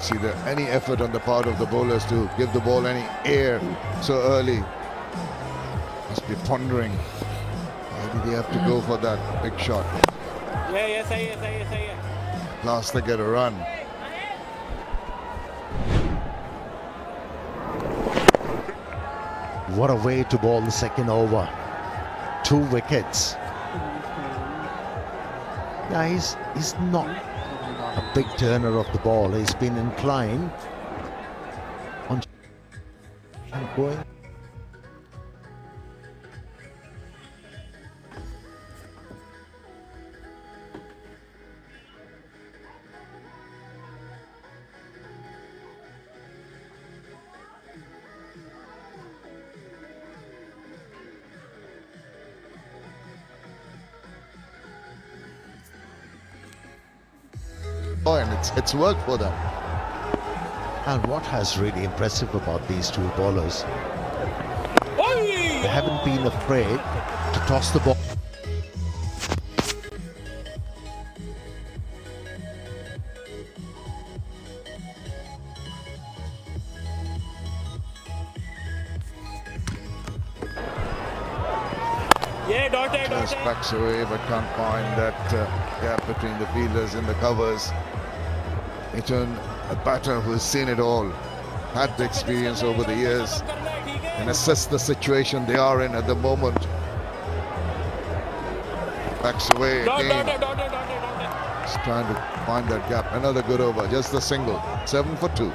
See there any effort on the part of the bowlers to give the ball any air so early. Must be pondering. Why did they have to go for that big shot? Last they get a run. What a way to bowl the second over. 2 wickets. Yeah, he's not a big turner of the ball. He's been inclined on going. And it's worked for them. And what has really impressive about these 2 bowlers, they haven't been afraid to toss the ball. Just backs away but can't find that gap between the fielders and the covers. Return a batter who's seen it all, had the experience over the years, and assess the situation they are in at the moment. Backs away again. Just trying to find that gap. Another good over, just the single. 7 for 2.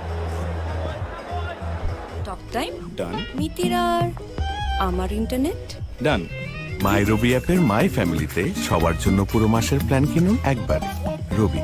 Talk time Done. Mitirar Amar internet Done. মাই রবি অ্যাপের মাই ফ্যামিলিতে সবার জন্য পুরো মাসের plan কিনুন একবার। রবি।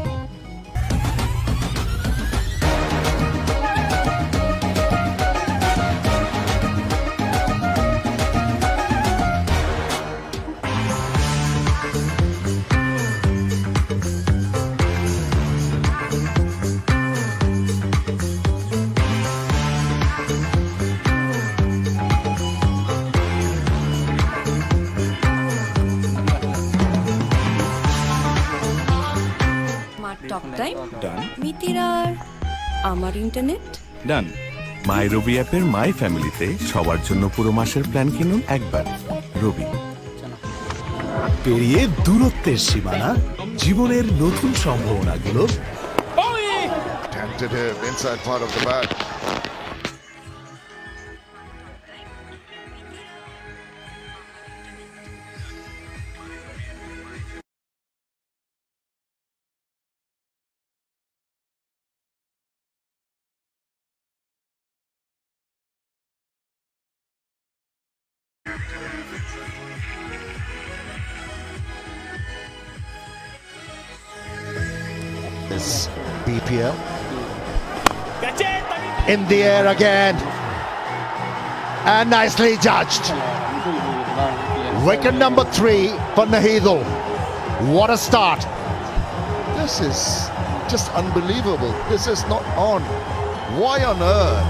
Talk time Done. Mitirar Amar internet ডান। মাই রবি অ্যাপের মাই ফ্যামিলিতে সবার জন্য পুরো মাসের প্ল্যান কিনুন একবার। রবি। পেরিয়ে দূরত্বের সীমানা, জীবনের নতুন সম্ভাবনাগুলো। Tentative inside part of the bat. This BPL in the air again, and nicely judged. Wicket number 3 for Nahidul. What a start. This is just unbelievable. This is not on. Why on earth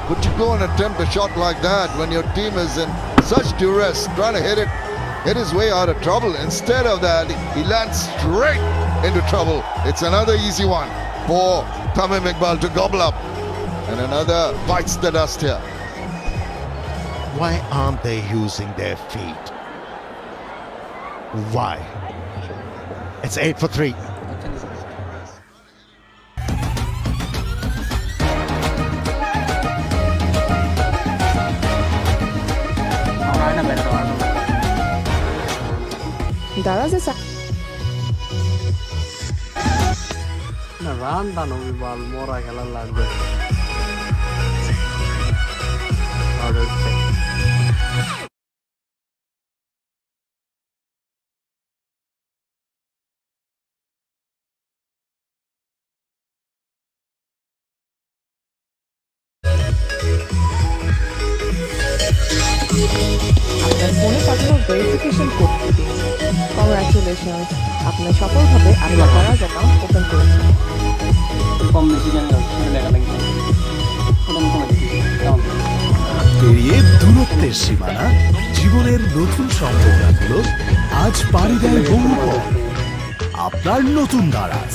would you go and attempt a shot like that when your team is in such duress, trying to hit his way out of trouble? Instead of that, he lands straight into trouble. It's another easy one for Tamim Iqbal to gobble up. And another bites the dust here. Why aren't they using their feet? Why? It's 8 for 3. না run দানবি বল মোরা খেলা লাগবে আপনার ফোনে পাঠানো verification কোডটি দিন। Congratulations, আপনি সফলভাবে আপনার দারাজ অ্যাকাউন্ট ওপেন করেছেন। পেরিয়ে দূরত্বের সীমানা, জীবনের নতুন সম্ভাবনাগুলো আজ পাড়ি দেয় গৌরব আপনার নতুন Daraz.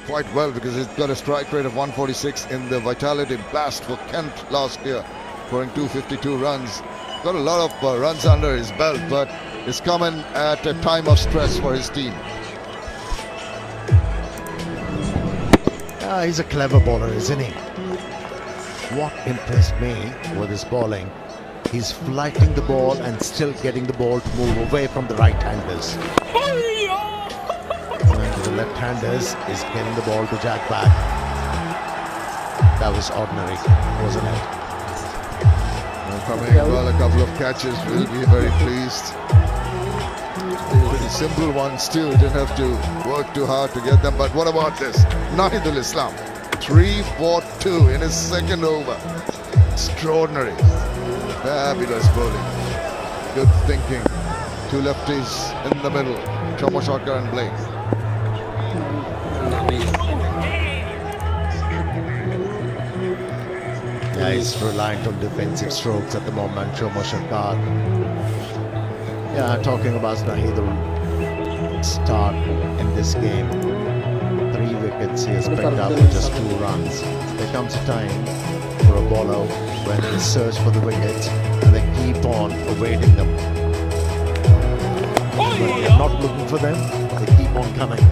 quite well because he's got a strike rate of 146 in the Vitality Blast for Kent last year, scoring 252 runs. Got a lot of runs under his belt, but it's coming at a time of stress for his team. He's a clever bowler, isn't he? What impressed me with his bowling, he's flighting the ball and still getting the ball to move away from the right-handers. And to the left-handers is getting the ball to jack back. That was ordinary, wasn't it? Coming well, a couple of catches, will be very pleased. Pretty simple ones too, didn't have to work too hard to get them. But what about this? Nahidul Islam, 3 for 2 in his second over. Extraordinary. Fabulous bowling. Good thinking. Two lefties in the middle, Chomoshaka and Blake. Yeah, he's reliant on defensive strokes at the moment, Chomoshaka. Yeah, talking about Nahidul start in this game. 3 wickets he has picked up with just 2 runs. There comes a time for a bowler when they search for the wickets and they keep on awaiting them. When they're not looking for them, they keep on coming.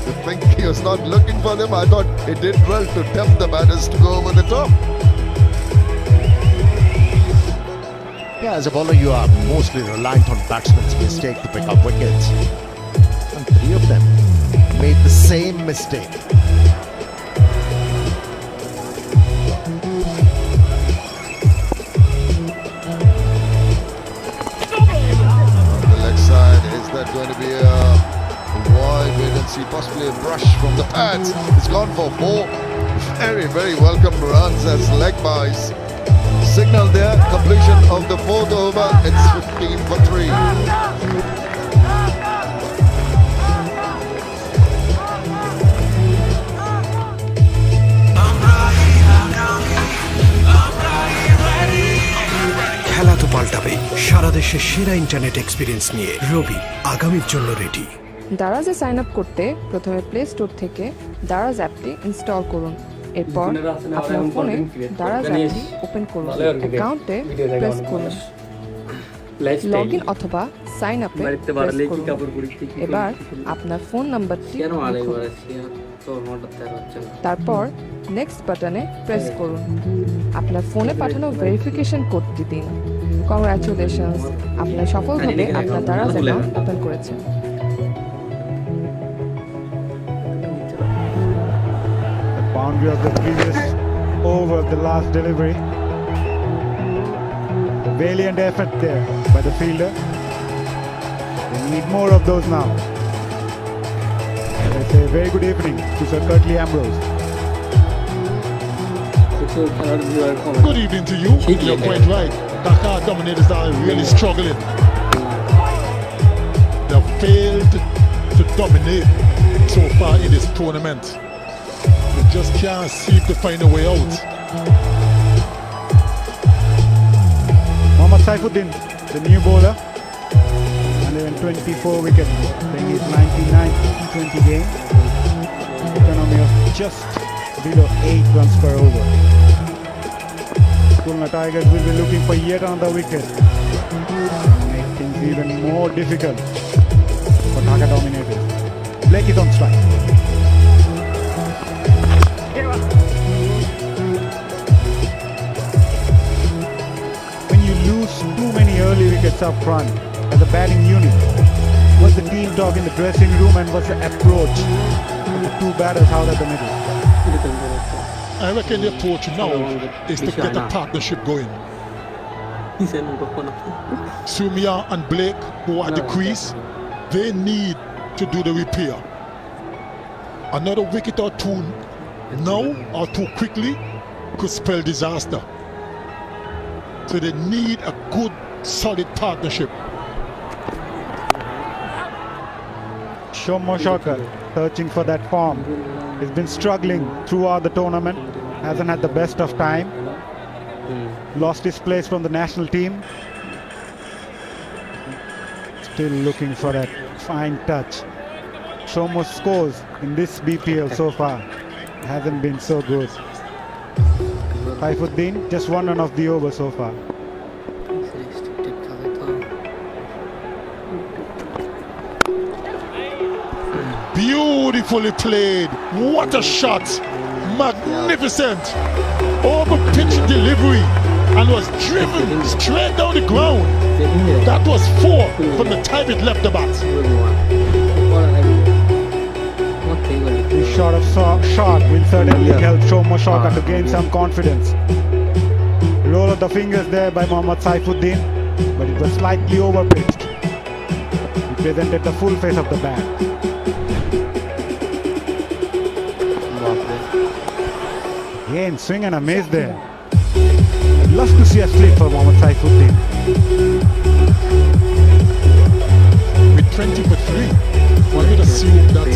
You think he was not looking for them? I thought he did well to tempt the batters to go over the top. Yeah, as a bowler, you are mostly reliant on batsmen's mistake to pick up wickets. And 3 of them made the same mistake. On the leg side, is that going to be a wide? Wait and see, possibly a brush from the pads. It's gone for 4 very welcome runs as leg buys. Signal there, completion of the 4th over. It's 15 for 3. খেলা তো পাল্টাবে সারা দেশে সেরা internet experience নিয়ে রবি আগামীর জন্য ready. দারাজে sign up করতে প্রথমে play store থেকে দারাজ অ্যাপটি ইনস্টল করুন। এরপর আপনার ফোনে দারাজ অ্যাপটি ওপেন করুন। অ্যাকাউন্টে প্রেস করুন, লগ ইন অথবা সাইন আপে প্রেস করুন। এবার আপনার ফোন নাম্বারটি লিখুন। তারপর নেক্সট বাটনে প্রেস করুন। আপনার ফোনে পাঠানো ভেরিফিকেশন কোডটি দিন। কংগ্রাচুলেশনস, আপনি সফলভাবে আপনার দারাজ অ্যাকাউন্ট ওপেন করেছেন। Boundary of the previous over, the last delivery. Valiant effort there by the fielder. They need more of those now. Let's say a very good evening to Sir Curtly Ambrose. Good evening to you. You're quite right. Dhaka Dominators are really struggling. They've failed to dominate so far in this tournament. They just can't seem to find a way out. Mohammad Saifuddin, the new bowler, 124 wickets, playing his 99 T20 game. Economy of just below 8 runs per over. Khulna Tigers will be looking for yet another wicket. Make things even more difficult for Dhaka Dominators. Blake is on strike. When you lose too many early wickets up front as a batting unit, what's the team talk in the dressing room and what's the approach of the 2 batters out of the middle? I reckon the approach now is to get a partnership going. Sumia and Blake, who are at the crease, they need to do the repair. Another wicket or 2 now or too quickly could spell disaster. So they need a good, solid partnership. Chomoshaka searching for that form. He's been struggling throughout the tournament. Hasn't had the best of time. Lost his place from the national team. Still looking for that fine touch Shomo's scores in this BPL so far hasn't been so good. Saifuddin just 1 run of the over so far. Beautifully played. What a shot. Magnificent. Over pitch delivery and was driven straight down the ground. That was 4 from the time it left the bat. This shot will certainly help Shomo Shoka to gain some confidence. Roll of the fingers there by Mohammad Saifuddin, but it was slightly overpitched. He presented the full face of the bat. Again, swing and a miss there. I'd love to see a slip for Mohammad Saifuddin. With 20 for 3, one would assume that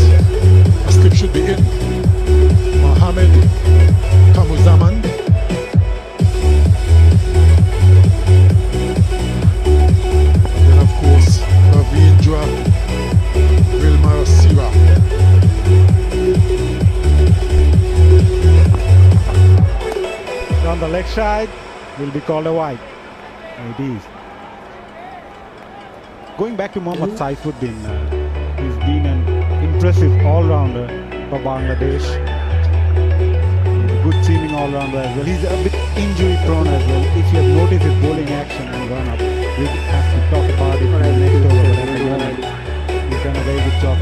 a slip should be in. Mohammed Kamuzaman. And then of course, Ravindra Vilmar Siva. On the leg side will be called a wide. It is. Going back to Mohammad Saifuddin, he's been an impressive all-rounder for Bangladesh. He's a good seeming all-rounder as well. He's a bit injury-prone as well. If you have noticed his bowling action and run-up, we have to talk about it in the next over. But at the moment, he's done a very good job.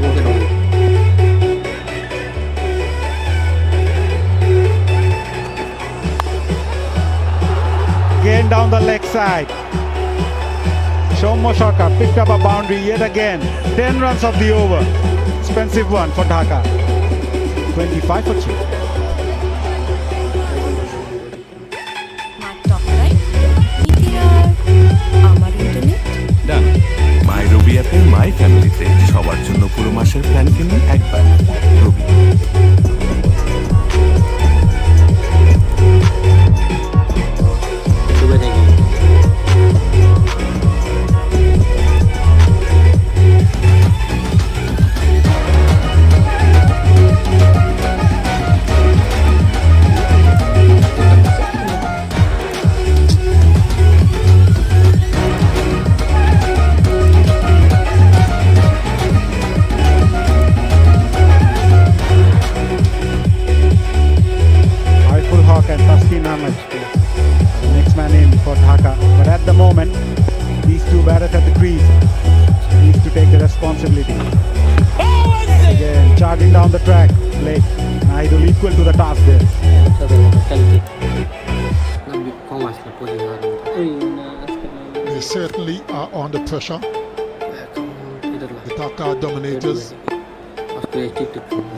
Again down the leg side. Shomo Shoka picked up a boundary yet again. 10 runs of the over. Expensive one for Dhaka. 25 for 3. মার top right নিখিরার আমার internet ডান। মাই রবি অ্যাপের মাই ফ্যামিলিতে সবার জন্য পুরো মাসের plan কিনুন একবার। রবি। Next man in for Dhaka, but at the moment these two batters at the crease needs to take the responsibility. Again charging down the track, late. Naidul equal to the task there. They certainly are under pressure. The Dhaka Dominators.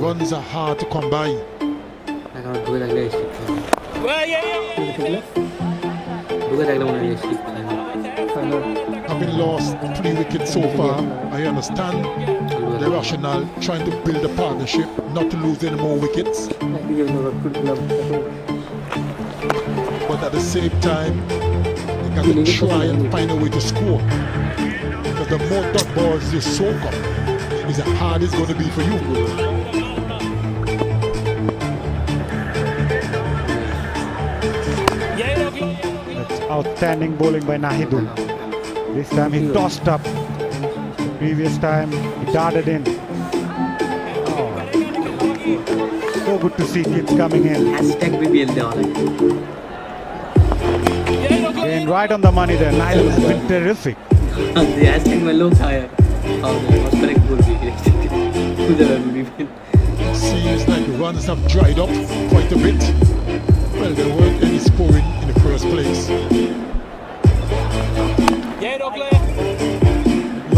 Runs are hard to come by. Having lost 3 wickets so far, I understand the rationale trying to build a partnership, not to lose any more wickets. But at the same time, you got to try and find a way to score. Because the more dot balls you soak up, is the hardest it's going to be for you. That's outstanding bowling by Nahidul. This time he tossed up. Previous time he darted in. Oh. So good to see kids coming in. Again, right on the money there. Nahidul has been terrific. Seems like runs have dried up quite a bit. Well, there weren't any scoring in the first place.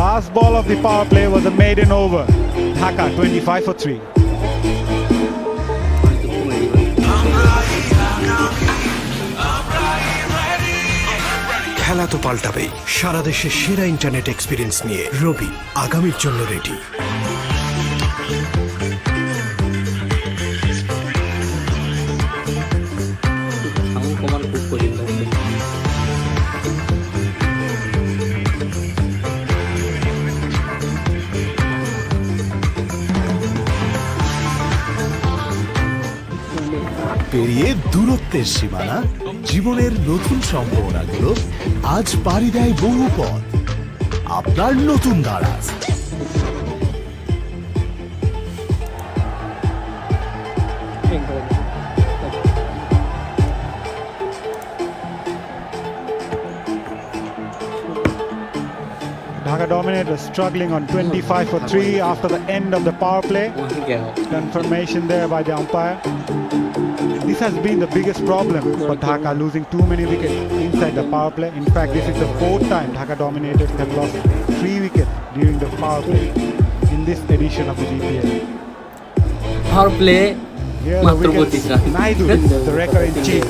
Last ball of the power play was a maiden over. Dhaka 25 for 3. খেলা তো পাল্টাবেই। সারা দেশে সেরা internet experience নিয়ে রবি আগামীর জন্য ready. পেরিয়ে দূরত্বের সীমানা, জীবনের নতুন সম্ভাবনাগুলো আজ পাড়ি দেয় বহু পথ। আপনার নতুন Daraz. Dhaka Dominator struggling on 25 for 3 after the end of the power play. Confirmation there by the umpire. This has been the biggest problem for Dhaka, losing too many wickets inside the power play. In fact, this is the 4th time Dhaka Dominators have lost 3 wickets during the power play in this edition of the DPL. Power play Here the wickets, Naidu, the record in chief.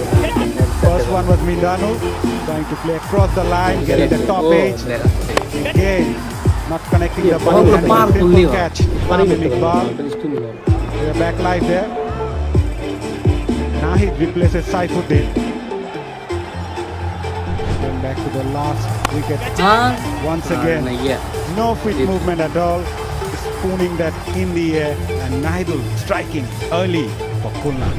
First one was Mindanu, trying to play across the line, getting the top edge. Again, not connecting the ball and a simple catch. Tamim Iqbal. They are back live there. Nahid replaces Saifuddin. Going back to the last wicket. Once again, no quick movement at all. Spooning that in the air, and Naidu striking early for Khulna.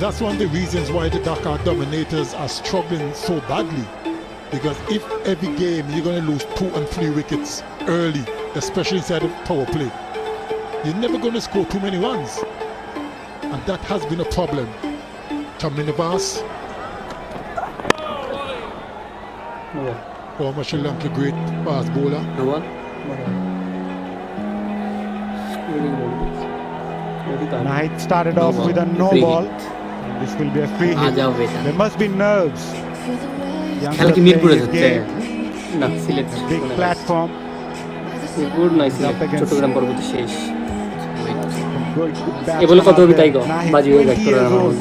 That's one of the reasons why the Dhaka Dominators are struggling so badly. Because if every game you're going to lose 2 and 3 wickets early, especially inside the power play, you're never going to score too many runs. And that has been a problem. Taminavas. Former Sri Lanka great fast bowler. Nahid started off with a no ball. This will be a free hit. There must be nerves. খেলা কি মিরপুরে হচ্ছে না Sylhet Big platform. Mirpur নয় সিলেট চট্টগ্রাম পর্বত শেষ Good এগুলো কত হবে তাই গো বাজি হয়ে গেল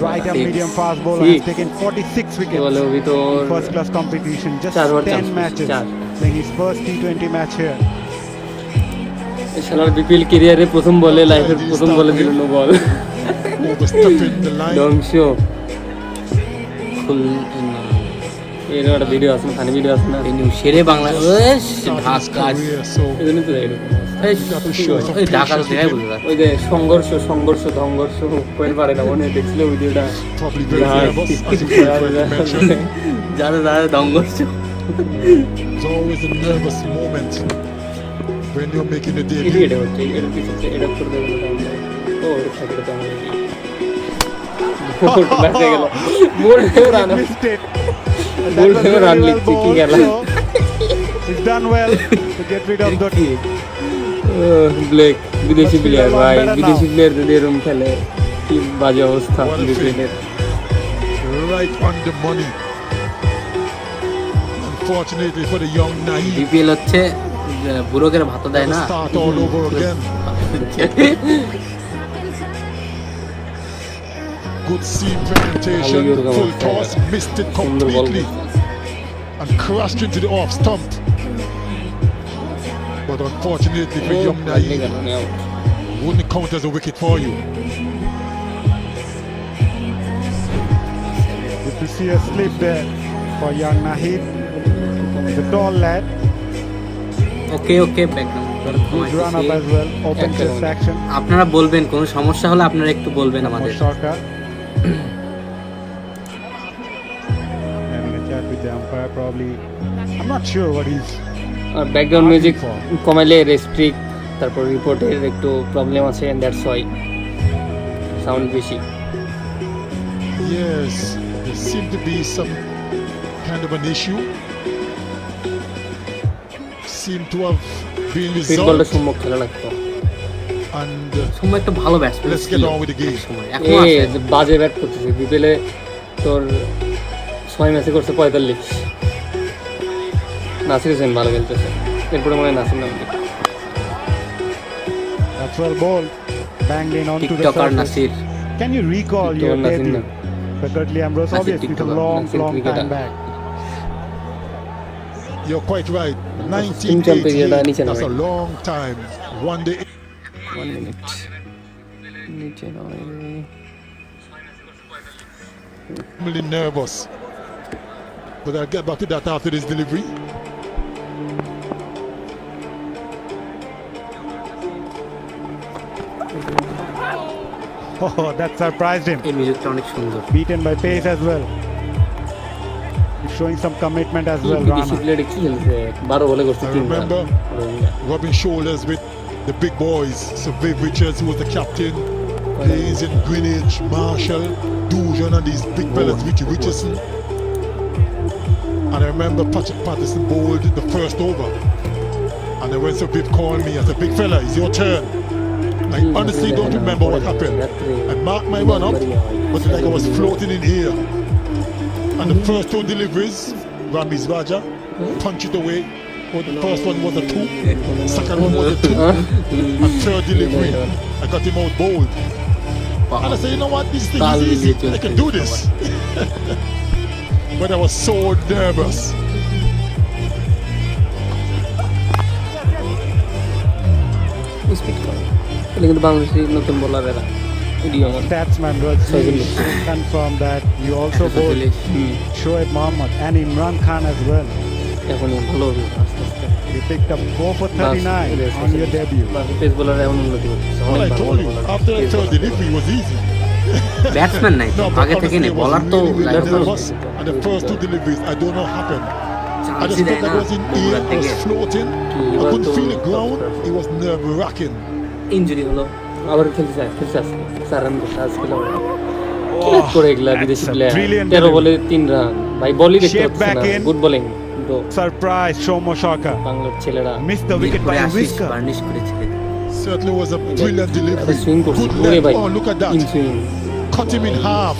right arm medium fast bowler has taken 46 wickets এগুলো ভিতর first class competition, just 10 matches, playing his first T20 match here. শালার বিপিএল ক্যারিয়ারে প্রথম বলে লাইফের প্রথম বলে দিল নো বল ধ্বংস এর একটা ভিডিও আছে ফানি ভিডিও আছে না সেরে বাংলাদেশ ঢাকা এজন্য তো এই ঢাকা তো দেখাই বলতে ওই যে সংঘর্ষ সংঘর্ষ সংঘর্ষ কোয়েল পারে না মনে দেখছিল ভিডিওটা যারা যারা সংঘর্ষ It's always a nervous moment when you're making a debut. এটা হচ্ছে এর পিছনে এটা করে দেব ও এটা থাকে তো আমার বাজে গেল মোর রান run লিখছি কি গেল He's done well to get rid of the Blake বিদেশি প্লেয়ার ভাই বিদেশি প্লেয়ারদের এরকম খেলে কি বাজে অবস্থা বিপিএলের Right on the money. Unfortunately for the young Naive. BPL হচ্ছে বুড়োকের ভাত দেয় না Start all over again. Good seam penetration, full toss, missed it completely and crashed into the off stump. But unfortunately for young Naive, wouldn't count as a wicket for you. Good to see a slip there for young Nahid, the tall lad. Okay okay background Good run up as well, open chest action. আপনারা বলবেন কোন সমস্যা হলে আপনারা একটু বলবেন আমাদের সরকার having a chat with the umpire, probably. I'm not sure what he's background music কমাইলে রেস্ট্রিক্ট তারপর রিপোর্টের একটু প্রবলেম আছে এন্ড দ্যাটস ওয়াই সাউন্ড বেশি Yes, there seemed to be some kind of an issue. Seemed to have been ফুটবলটা resolved. সম্মুখ খেলা লাগতো And সম্মুখ একটা ভালো batsman let's get on with the game. বাজে ব্যাট করতেছে বিপিএলে তোর 6 ম্যাচে করছে 45 নাসির হোসেন ভালো খেলতেছে এরপরে মনে হয় নাসির নাম that's well bowled, banged in onto the TikToker surface. Nasir Can you recall your TikToker Nasir debut? na. But Dudley Ambrose, Nasir obviously it's a TikToker, long Nasir cricketer. time back. You're quite right. champion era 1988, niche that's a nabe. long time. One day 1 minute নিচে নয় really nervous. But I'll get back to that after this delivery. Oh, that surprised him. এই মিউজিকটা অনেক সুন্দর। Beaten by pace as well. He's showing some commitment as well, বিদেশি Rana. Player কি খেলছে? 12 বলে করছে I 3 run. remember rubbing shoulders with the big boys. So Viv Richards, who was the captain, Hayes in Greenwich, Marshall, Dujan, and these big fellas, Richie Richardson. And I remember Patrick Patterson bowled the first over. And then when Sir Viv called me, I said, big fella, it's your turn. I honestly don't remember what happened. I marked my run up, but like I was floating in air. And the first 2 deliveries, Ramiz Raja punched it away. Oh, the first one was a 2, second one was a 2, and third delivery, I got him out bowled. And I said, you know what, this thing is easy, I can do this. But I was so nervous. Speed করে। তাহলে কিন্তু বাংলাদেশের নতুন bowler এরা। ইডিও আমার। Batsman was confirmed that you also bowled Shoaib Mohammad and Imran Khan as well. এখন ভালো হবে আস্তে আস্তে। You picked up 4 for 39 on your debut. Pace bowler এমন উন্নতি করছে। Well, I told you, after the third delivery, it was easy. Batsman নাই তো, No, but আগে থেকে নেই, honestly, I was বলার তো really, really life nervous. And the first 2 deliveries, I don't know what happened. I just felt like I was in air, I was floating. I couldn't feel the ground. It was nerve-wracking. Injury হলো, আবার খেলছে আজকে 4 run করছে আজকে হলো। কি করে এগুলা বিদেশি প্লেয়ার? 13 বলে 3 রান। ভাই বলই দেখতে Shape পাচ্ছি back না, in. Good bowling bro. Surprise, Shomo Shaka. বাংলার ছেলেরা Missed the wicket by a whisker. Varnish করেছে। Certainly was a brilliant delivery. Swing করছে Good ওরে length. ভাই। Oh, look at in that. Swing. Cut him in half.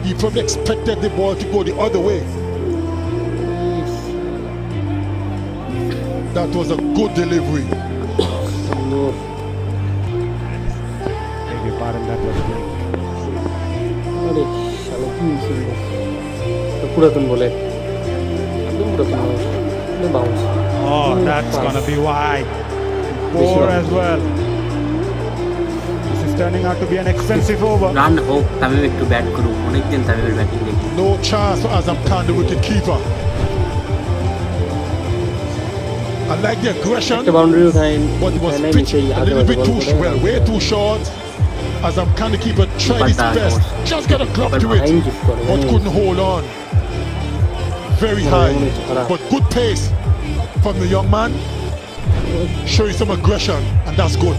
He probably expected the ball to go the other way. That was a good delivery. সুন্দর। Beg your pardon, that was good. আরে শালা কি সুন্দর। তো পুরাতন বলে। একদম পুরাতন মানুষ। এটা bounce. Oh, that's gonna be wide. 4 as well. This is turning out to be an expensive over. Run হোক, তামিম একটু ব্যাট করুক, অনেকদিন তামিমের ব্যাটিং দেখি। No chance for Azam Khan, the wicket keeper. I like the aggression, একটা boundary উঠাইন, but it was উঠাই নাই, pitched নিচেই a আগে little bit বল too করে। well, way too short. Azam Khan, the keeper, tried his Bata best, shot. just got a club to Behind it, it করে, but জানিস? couldn't hold on. Very Mane high, mone chhara. but good pace from the young man, showing some aggression, and that's good.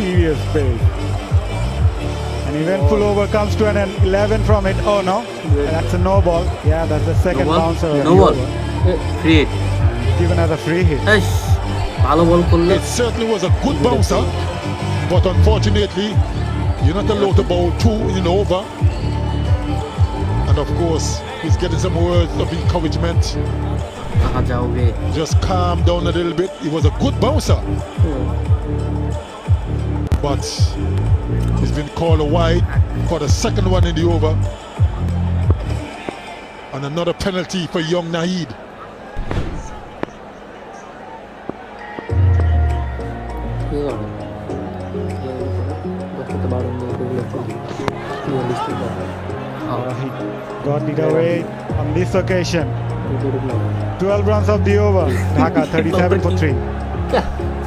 Serious pace. An eventful over comes to an 11 from it. Oh no, that's a no ball. Yeah, that's the second bouncer. of No the ball. over. Free hit. Given as a free hit. ইস, ভালো বল করলে It certainly was a good bouncer, but unfortunately, you're not allowed to bowl 2 in an over. And of course, he's getting some words of encouragement. কাহা যাওগে। Just calm down a little bit. He was a good bouncer, but he's been called wide for the second one in the over. And another penalty for young Naeed. কি করে? বলতে পারো না এগুলো কি? Realistic হবে। He got it away on this occasion. 12 runs of the over. Dhaka 37 for 3.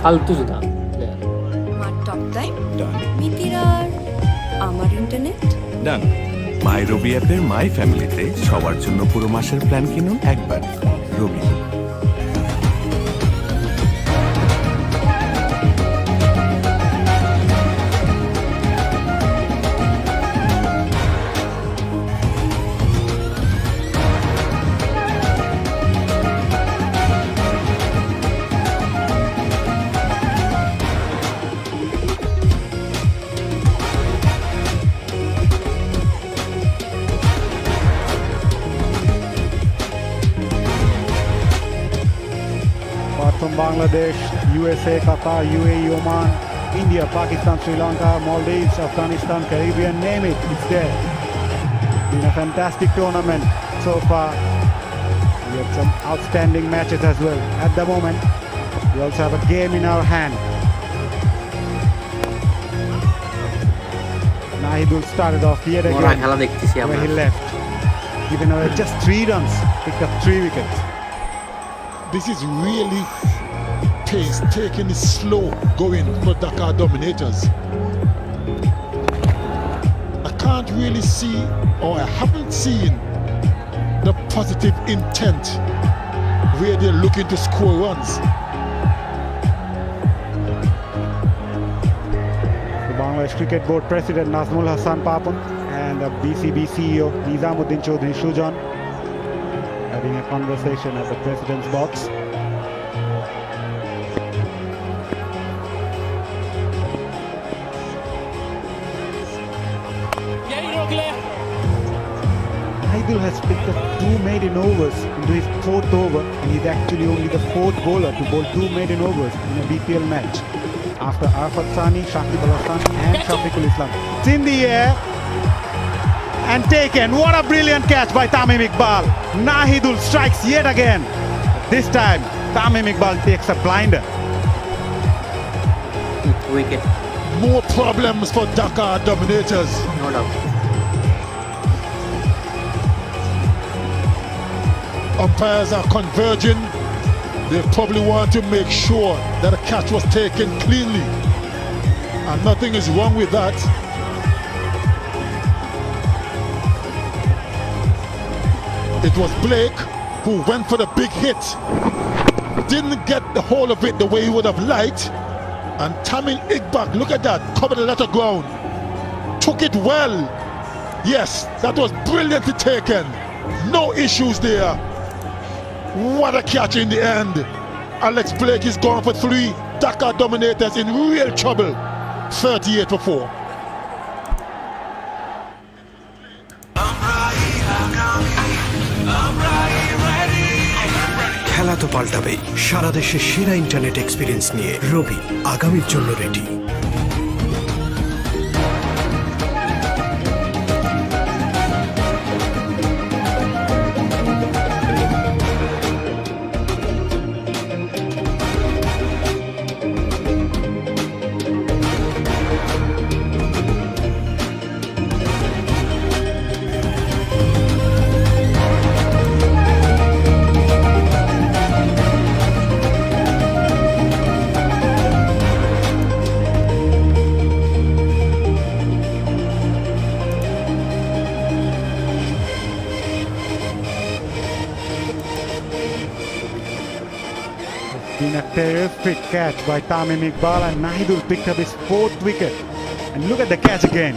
ফালতু জুতা প্লেয়ার। আমার টক টাইম মিতিরার আমার ইন্টারনেট ডান। মাই রবি অ্যাপের মাই ফ্যামিলিতে সবার জন্য পুরো মাসের প্ল্যান কিনুন একবার। রবি। Apart from Bangladesh, USA, Qatar, UAE, Oman, India, Pakistan, Sri Lanka, Maldives, Afghanistan, Caribbean, name it, it's there. Been a fantastic tournament so far. We had some outstanding matches as well. At the moment, we also have a game in our hand. Nahidul started off yet ওরা again খেলা দেখতেছি where আমরা। he left. giving away just 3 runs, picked up 3 wickets. This is really pace, taking it slow going for Dhaka Dominators. I can't really see, or I haven't seen, the positive intent where they're looking to score runs. The Bangladesh Cricket Board President Nazmul Hassan Papun and the BCB CEO Nizamuddin Chaudhry Shujan having a conversation at the President's box. Naidul has picked up 2 maiden overs into his 4th over, and he's actually only the 4th bowler to bowl 2 maiden overs in a BPL match. After Arfat Sani, Shakib Al Hassan and Shafiqul Islam. It's in the air and taken. What a brilliant catch by Tamim Iqbal. Nahidul strikes yet again. This time, Tamim Iqbal takes a blinder. Wicket, More problems for Dhaka Dominators. no doubt. Umpires are converging. They probably want to make sure that a catch was taken cleanly. And nothing is wrong with that. It was Blake who went for the big hit. Didn't get the whole of it the way he would have liked. And Tamim Iqbal, look at that, covered a lot of ground. Took it well. Yes, that was brilliantly taken. No issues there. What a catch in the end. Alex Blake is gone for 3. Dhaka Dominators in real trouble. 38 for 4. খেলা তো পাল্টাবেই। সারা দেশে সেরা internet experience নিয়ে রবি আগামীর জন্য ready. Been a terrific catch by Tamim Iqbal, and Nahidul picked up his 4th wicket. And look at the catch again.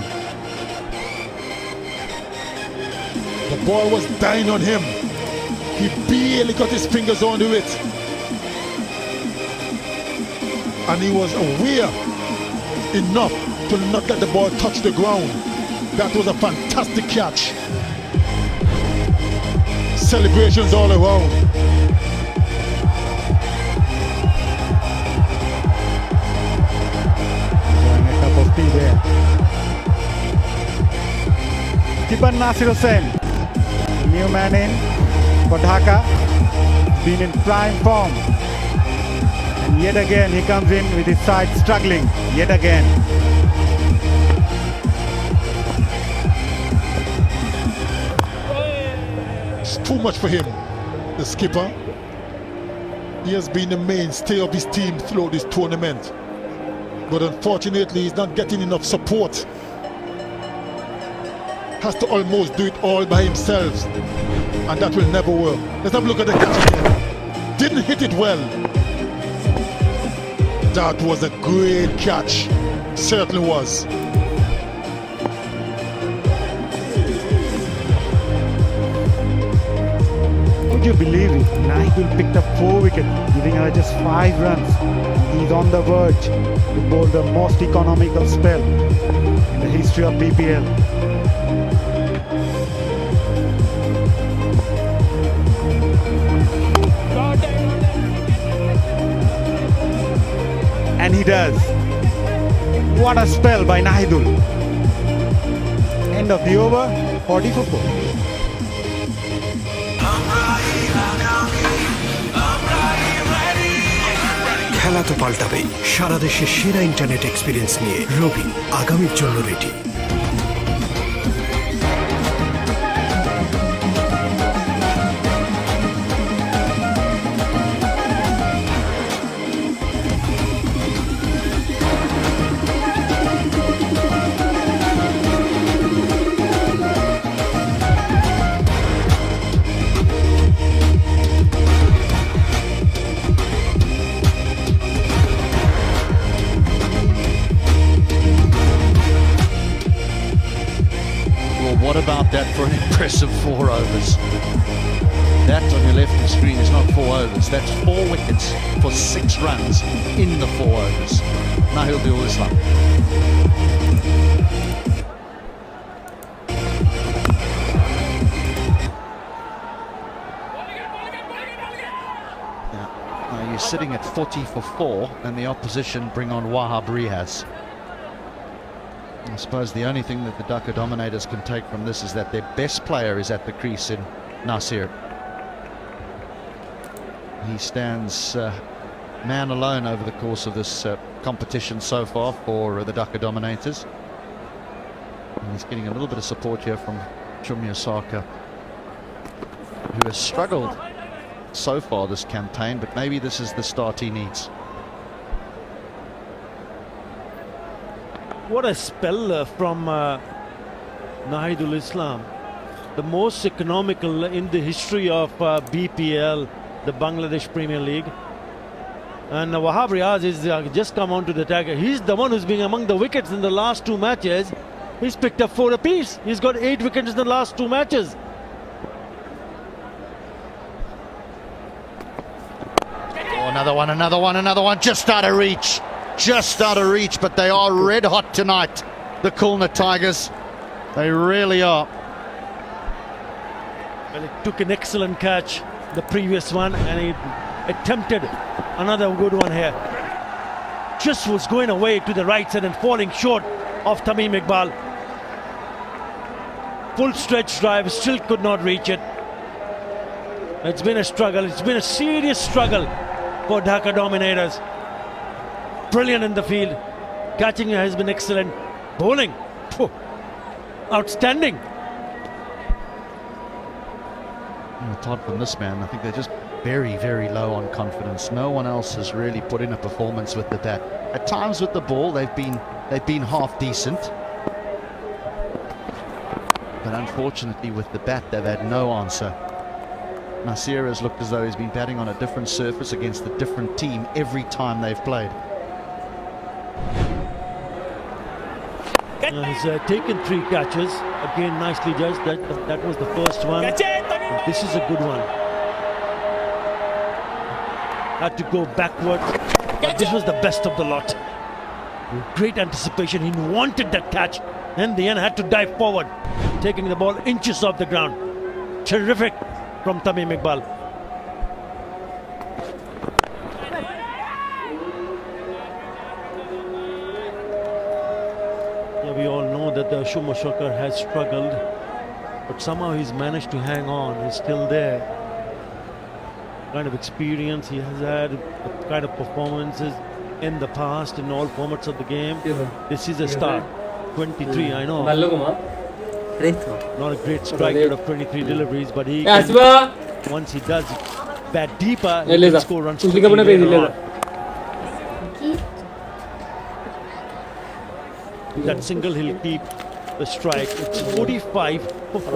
The ball was dying on him. He barely got his fingers onto it. And he was aware enough to not let the ball touch the ground. That was a fantastic catch. Celebrations all around. Enjoying a cup of tea there. Keeper Nasir Hussain, new man in for Dhaka, been in prime form. And yet again he comes in with his side struggling, yet again. It's too much for him, the skipper. He has been the mainstay of his team throughout this tournament. But unfortunately, he's not getting enough support. Has to almost do it all by himself. And that will never work. Let's have a look at the catch again. Didn't hit it well. That was a great catch. Certainly was. Would you believe it? Nahidul picked up 4 wickets, giving her just 5 runs. He's on the verge to bowl the most economical spell in the history of BPL. And he does. What a spell by Nahidul. End of the over, 40 for 4. খেলা তো পাল্টাবেই। সারা দেশে সেরা internet experience নিয়ে রবি আগামীর জন্য ready. Well, what about that for an impressive 4 overs? That on your left of the screen is not 4 overs. That's 4 wickets for 6 runs in the 4 overs. Nahidul Islam. Now you're sitting at 40 for 4, and the opposition bring on Wahab Riaz. I suppose the only thing that the Dhaka Dominators can take from this is that their best player is at the crease in Nasir. He stands man alone over the course of this competition so far for the Dhaka Dominators. And he's getting a little bit of support here from Chumya Saka, who has struggled so far this campaign, but maybe this is the start he needs. What a spell from Nahidul Islam, the most economical in the history of BPL, the Bangladesh Premier League. And Wahab Riaz is just come onto the attack. He's the one who's been among the wickets in the last 2 matches. He's picked up 4 apiece. He's got 8 wickets in the last 2 matches. Oh, another one, just out of reach. Just out of reach, but they are red hot tonight, the Khulna Tigers. They really are. Well, he took an excellent catch, the previous one, and he attempted another good one here. Just was going away to the right side and falling short of Tamim Iqbal. Full stretch drive, still could not reach it. It's been a struggle. It's been a serious struggle for Dhaka Dominators. Brilliant in the field. Catching has been excellent. Bowling, phew, outstanding. Todd, from this man, I think they're just very, very low on confidence. No one else has really put in a performance with the bat. At times with the ball, they've been half decent. But unfortunately with the bat, they've had no answer. Nasir has looked as though he's been batting on a different surface against a different team every time they've played. He's taken 3 catches. Again, nicely judged. That was the first one. This is a good one. Had to go backward, but this was the best of the lot. Great anticipation. He wanted that catch, and the end had to dive forward, taking the ball inches off the ground. Terrific from Tamim Iqbal. We all know that the Shuma Shokar has struggled, but somehow he's managed to hang on. He's still there. Kind of experience he has had, kind of performances in the past in all formats of the game. This is a start. 23, I know. Not a great striker of 23 deliveries, but he can, once he does bat deeper, he can score runs quickly later on. That single he'll keep the strike. It's 45 for 4.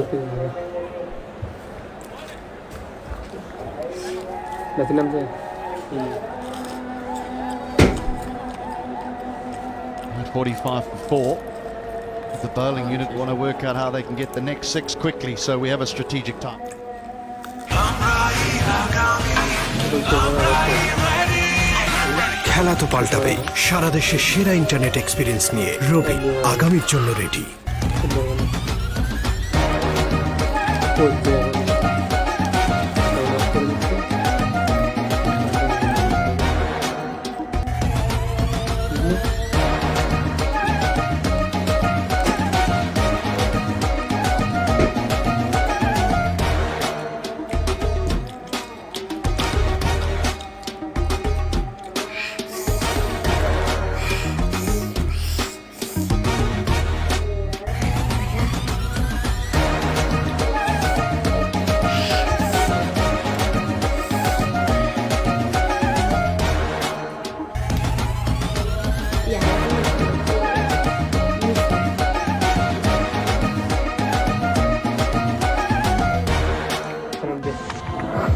At 45 for 4. The bowling unit want to work out how they can get the next 6 quickly, so we have a strategic time. খেলা তো পাল্টাবেই। সারা দেশে সেরা internet experience নিয়ে রবি আগামীর জন্য ready.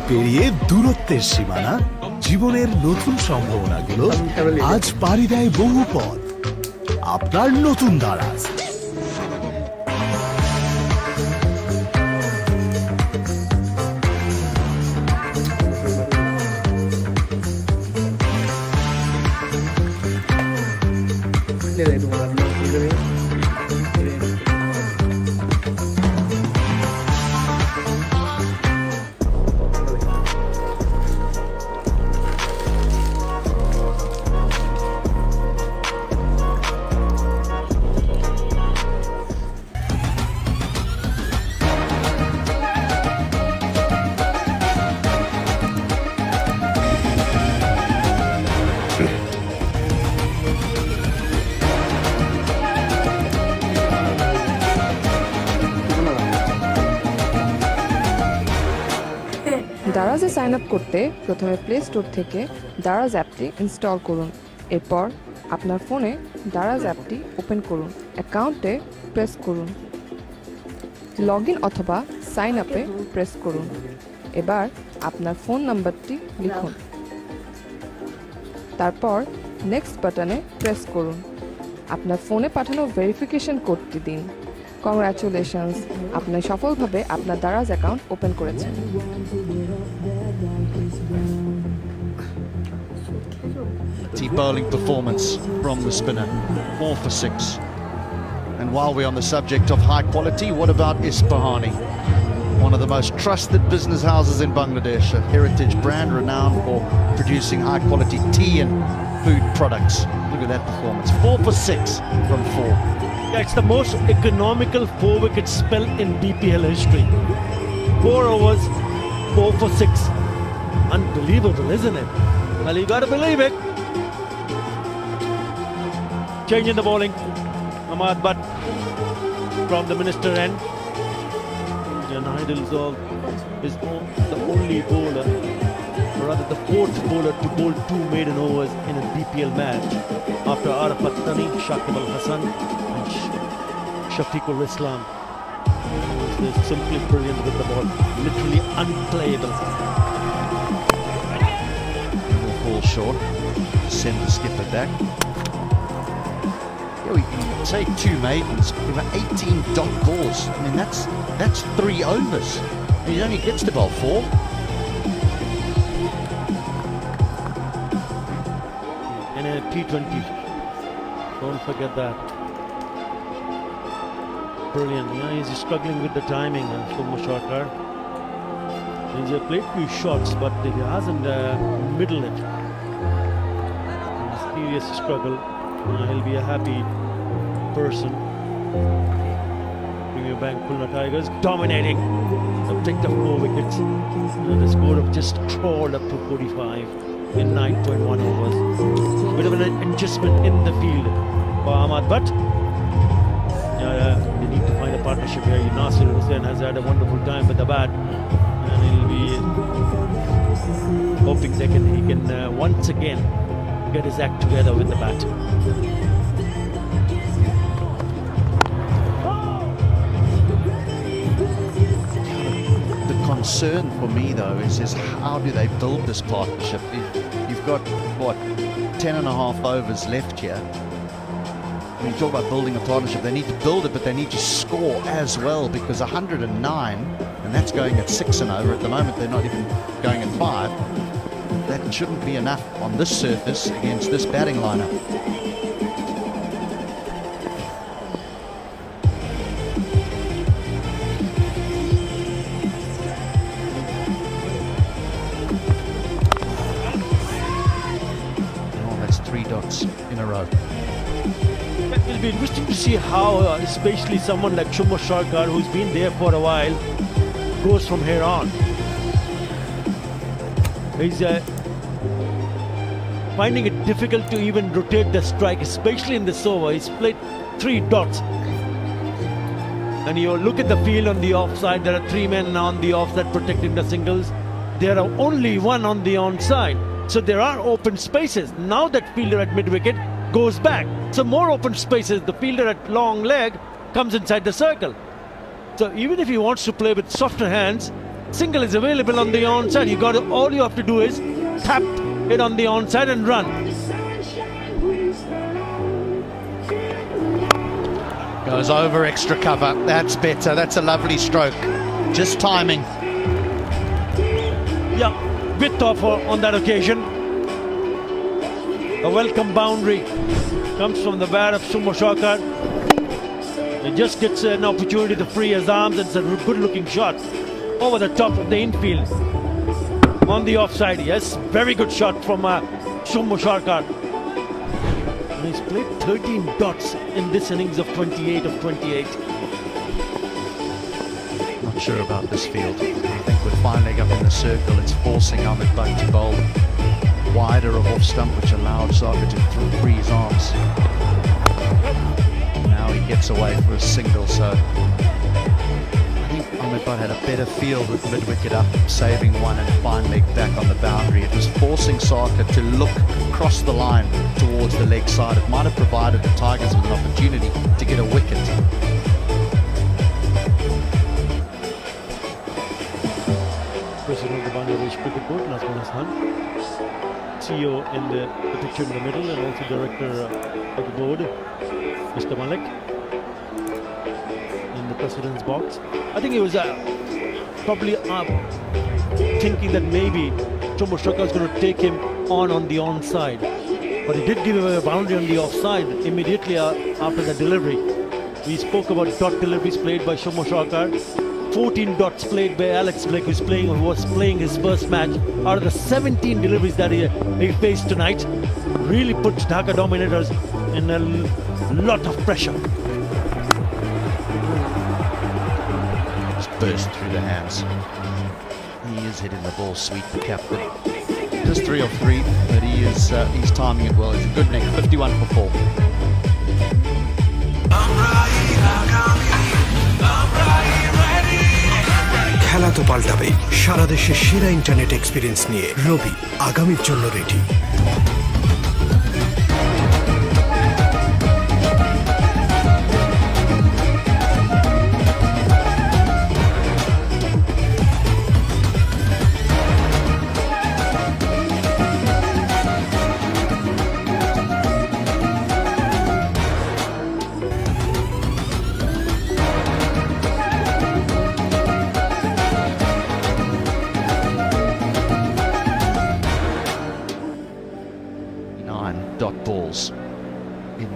পেরিয়ে দূরত্বের সীমানা, জীবনের নতুন সম্ভাবনাগুলো আজ পাড়ি দেয় বহু পথ। আপনার নতুন দারাজ। দারাজে সাইন আপ করতে প্রথমে প্লে স্টোর থেকে দারাজ অ্যাপটি ইনস্টল করুন। এরপর আপনার ফোনে দারাজ অ্যাপটি ওপেন করুন। অ্যাকাউন্টে প্রেস করুন। লগ ইন অথবা সাইন আপে প্রেস করুন। এবার আপনার ফোন নাম্বারটি লিখুন। তারপর নেক্সট বাটনে প্রেস করুন। আপনার ফোনে পাঠানো ভেরিফিকেশন কোডটি দিন। কংগ্রাচুলেশনস, আপনি সফলভাবে আপনার দারাজ অ্যাকাউন্ট ওপেন করেছেন। Deep bowling performance from the spinner, 4 for 6. And while we're on the subject of high quality, what about Isfahani? One of the most trusted business houses in Bangladesh, a heritage brand renowned for producing high quality tea and food products. Look at that performance, 4 for 6 from 4. Yeah, it's the most economical 4-wicket spell in BPL history. 4 overs, 4 for 6. Unbelievable, isn't it? Well, you gotta believe it. Changing the bowling. Ahmad Butt from the minister end. Jan Idolzol is the only bowler, or rather the 4th bowler to bowl 2 maiden overs in a BPL match after Arafat Tani, Shakib Al Hassan and Shafiqul Islam. They're simply brilliant with the ball, literally unplayable. Will fall short, send the skipper back. Yeah, we can take 2 maidens, give her 18 dot balls. I mean, that's 3 overs. He only gets to bowl 4. In a T20, don't forget that. Brilliant. Yeah, he's struggling with the timing, Shubman Sharkar. He's played few shots, but he hasn't middled it. Serious struggle. He'll be a happy person. Premier Bank Khulna Tigers dominating. They've picked up 4 wickets. The score have just crawled up to 45 in 9.1 overs. Bit of an adjustment in the field for Ahmad Butt. They need to find a partnership here. Nasir Hussain has had a wonderful time with the bat, and he'll be hoping he can once again get his act together with the bat. The concern for me though is how do they build this partnership? You've got what, 10 and a half overs left here. When you talk about building a partnership, they need to build it, but they need to score as well, because 109, and that's going at 6 and over. At the moment they're not even going at 5. That shouldn't be enough on this surface against this batting lineup. Oh, that's 3 dots in a row. It'll be interesting to see how, especially someone like Shubman Sharkar, who's been there for a while, goes from here on. He's finding it difficult to even rotate the strike, especially in this over. He's played 3 dots. And you look at the field on the offside, there are 3 men on the offside protecting the singles. There are only 1 on the onside. So there are open spaces. Now that fielder at mid-wicket goes back. So more open spaces. The fielder at long leg comes inside the circle. So even if he wants to play with softer hands, single is available on the onside. All you have to do is tap it on the onside and run. Goes over extra cover. That's better. That's a lovely stroke. Just timing. Yeah, width offer on that occasion. A welcome boundary comes from the bat of Shubman Sharkar. He just gets an opportunity to free his arms, and it's a good looking shot over the top of the infield. On the offside, yes, very good shot from Shubman Sharkar. He's played 13 dots in this innings of 28 of 28. Not sure about this field. I think with fine leg up in the circle, it's forcing Ahmed Butt to bowl wider of off stump, which allowed Saka to free his arms. Now he gets away for a single, so I think Ahmed Butt had a better better field with mid-wicket up, saving one and fine leg back on the boundary. It was forcing Saka to look across the line towards the leg side. It might have provided the Tigers with an opportunity to get a wicket. President of the Bangladesh Cricket Board, Nazmul Hasan, CEO in the picture in the middle, and also Director of the board, Mr. Malik, in the President's box. I think he was probably thinking that maybe Chombo Shaka is going to take him on the onside. But he did give away a boundary on the offside immediately after the delivery. We spoke about dot deliveries played by Chombo Shaka. 14 dots played by Alex Blake, who was playing his first match. Out of the 17 deliveries that he faced tonight, really puts Dhaka Dominators in a lot of pressure. Just burst through the hands. He is hitting the ball sweet, the captain. Just 3 off 3, but he's timing it well. It's a good nick, 51 for 4. খেলা তো পাল্টাবে সারা দেশের সেরা internet experience নিয়ে রবি আগামীর জন্য ready. Dot balls in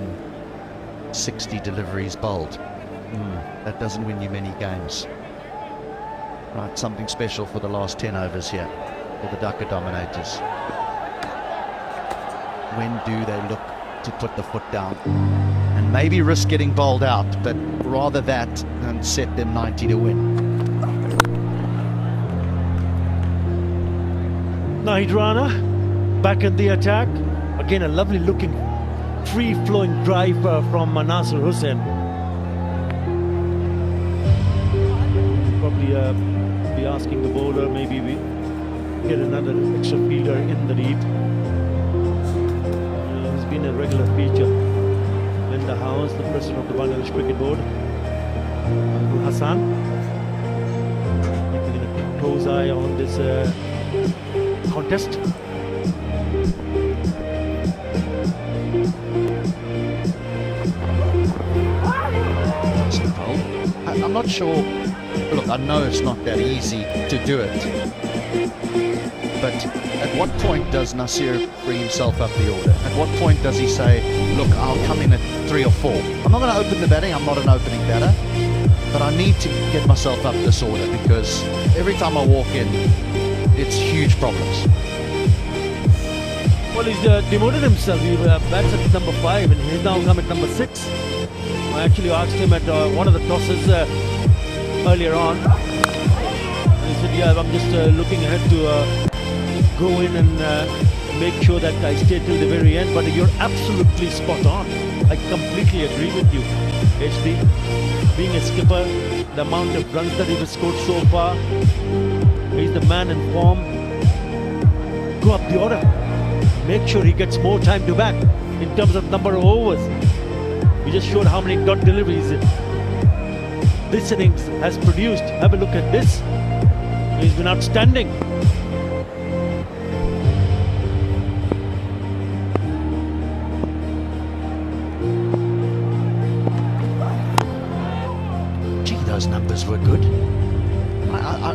60 deliveries bowled. That doesn't win you many games. Right, something special for the last 10 overs here for the Dhaka Dominators. When do they look to put the foot down and maybe risk getting bowled out, but rather that than set them 90 to win. Nahid Rana back in the attack. Again, a lovely looking free-flowing drive from Nasir Hussain. Probably be asking the bowler, maybe we get another extra fielder in the lead. He's been a regular feature in the house, the president of the Bangladesh Cricket Board, Nazmul Hasan. Keeping a close eye on this contest. I'm not sure. Look, I know it's not that easy to do it, but at what point does Nasir bring himself up the order? At what point does he say, look, I'll come in at 3 or 4? I'm not going to open the batting, I'm not an opening batter, but I need to get myself up this order because every time I walk in, it's huge problems. Well, he's demoted himself. He bats at number 5 and he's now come at number 6. I actually asked him at one of the tosses earlier on. He said, yeah, I'm just looking ahead to go in and make sure that I stay till the very end. But you're absolutely spot on. I completely agree with you, HD. Being a skipper, the amount of runs that he has scored so far, he's the man in form. Go up the order. Make sure he gets more time to bat in terms of number of overs. We just showed how many dot deliveries this innings has produced. Have a look at this. He's been outstanding. Gee, those numbers were good.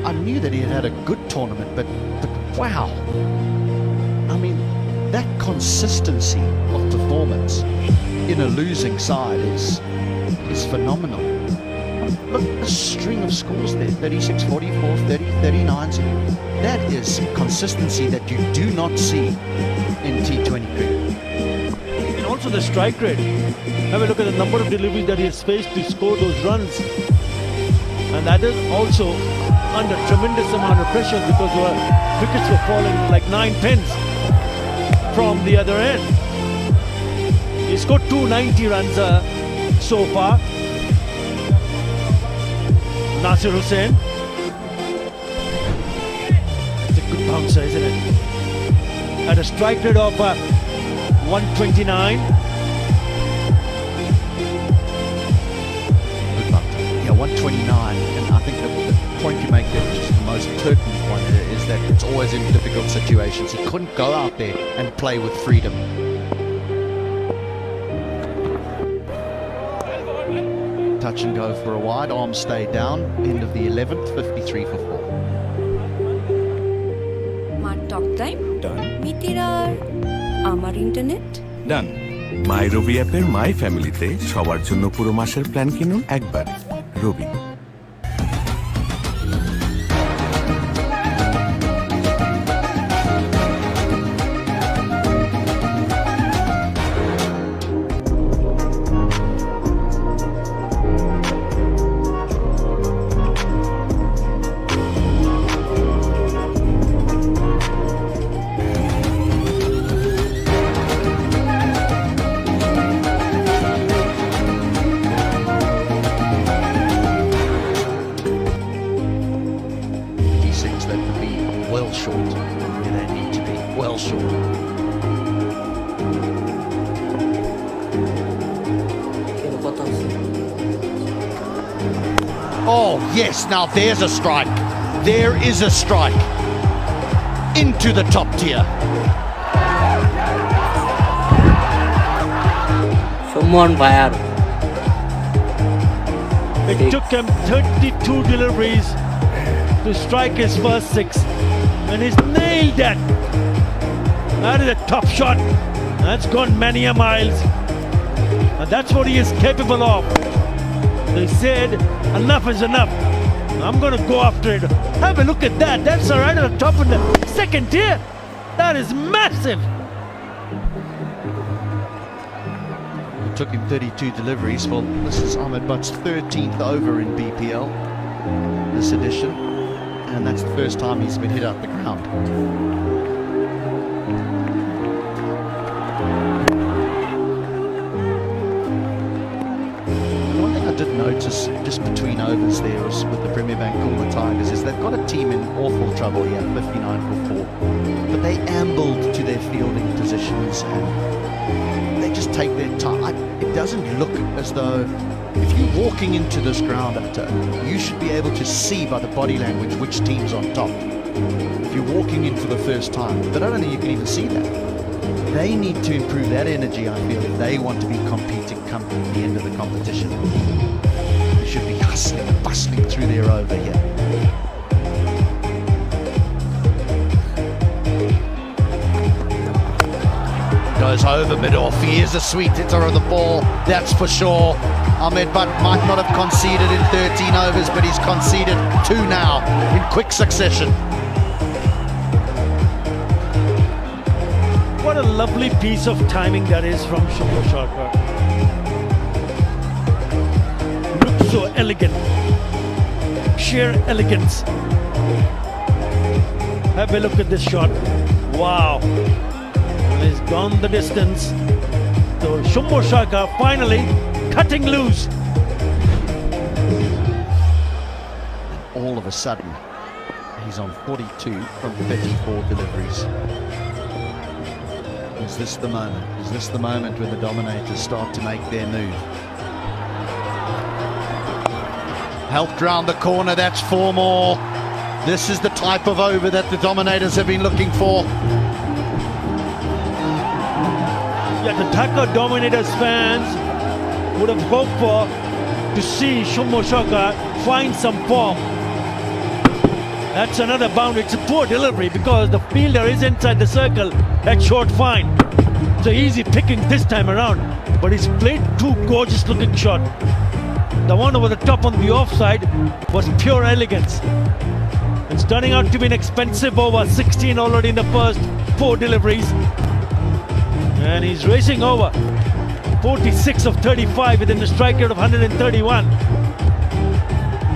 I knew that he had a good tournament, but wow. I mean, that consistency of performance in a losing side is phenomenal. Look, a string of scores there, 36, 44, 30, 39. That is consistency that you do not see in T20 cricket. And also the strike rate. Have a look at the number of deliveries that he has faced to score those runs. And that is also under tremendous amount of pressure because wickets were falling like 9 pins from the other end. He scored 290 runs so far. Nasir Hussain good bouncer, isn't it? At a strike rate of 129. Good luck. Yeah, 129, and I think the point you make there, which is the most pertinent one, is that it's always in difficult situations. He couldn't go out there and play with freedom. Touch and go for a wide, arms stay down, end of the 11th, 53 for 4. মার talk time ডান মিতির আর আমার internet ডান মাই রবি অ্যাপের মাই ফ্যামিলিতে সবার জন্য পুরো মাসের plan কিনুন একবার রবি। That would be well short. They need to be well short. Oh yes, now there's a strike. There is a strike. Into the top tier. Someone fire. It took him 32 deliveries to strike his first 6, and he's nailed that. That is a top shot. That's gone many a miles, and that's what he is capable of. They said enough is enough. I'm going to go after it. Have a look at that. That's right at the top of the second tier. That is massive. It took him 32 deliveries. Well, this is Ahmed Butt's 13th over in BPL this edition, and that's the first time he's been hit out the ground. One thing I did notice just between overs there was with the Premier Bank Khulna Tigers is they've got a team in awful trouble here, 59 for 4. But they ambled to their fielding positions and they just take their time. It doesn't look as though, if you're walking into this ground, you should be able to see by the body language which team's on top. If you're walking in for the first time, but I don't think you can even see that. They need to improve that energy, I feel, if they want to be competing come the end of the competition. They should be hustling and bustling through their over here. Goes over mid-off. He is a sweet hitter of the ball, that's for sure. Ahmed Butt might not have conceded in 13 overs, but he's conceded 2 now in quick succession. What a lovely piece of timing that is from Shumbo Sharkar. Looks so elegant. Sheer elegance. Have a look at this shot. Wow. He's gone the distance. So Shumbo Sharkar finally cutting loose. All of a sudden, he's on 42 from 34 deliveries. Is this the moment? Is this the moment when the Dominators start to make their move? Helped round the corner, that's 4 more. This is the type of over that the Dominators have been looking for. Yeah, the Dhaka Dominators fans would have hoped for to see Shumbo Sharkar find some form. That's another boundary. It's a poor delivery because the fielder is inside the circle at short fine. So easy picking this time around, but he's played 2 gorgeous looking shots. The one over the top on the offside was pure elegance. It's turning out to be an expensive over, 16 already in the first 4 deliveries. And he's racing over 46 of 35 within the strike rate of 131.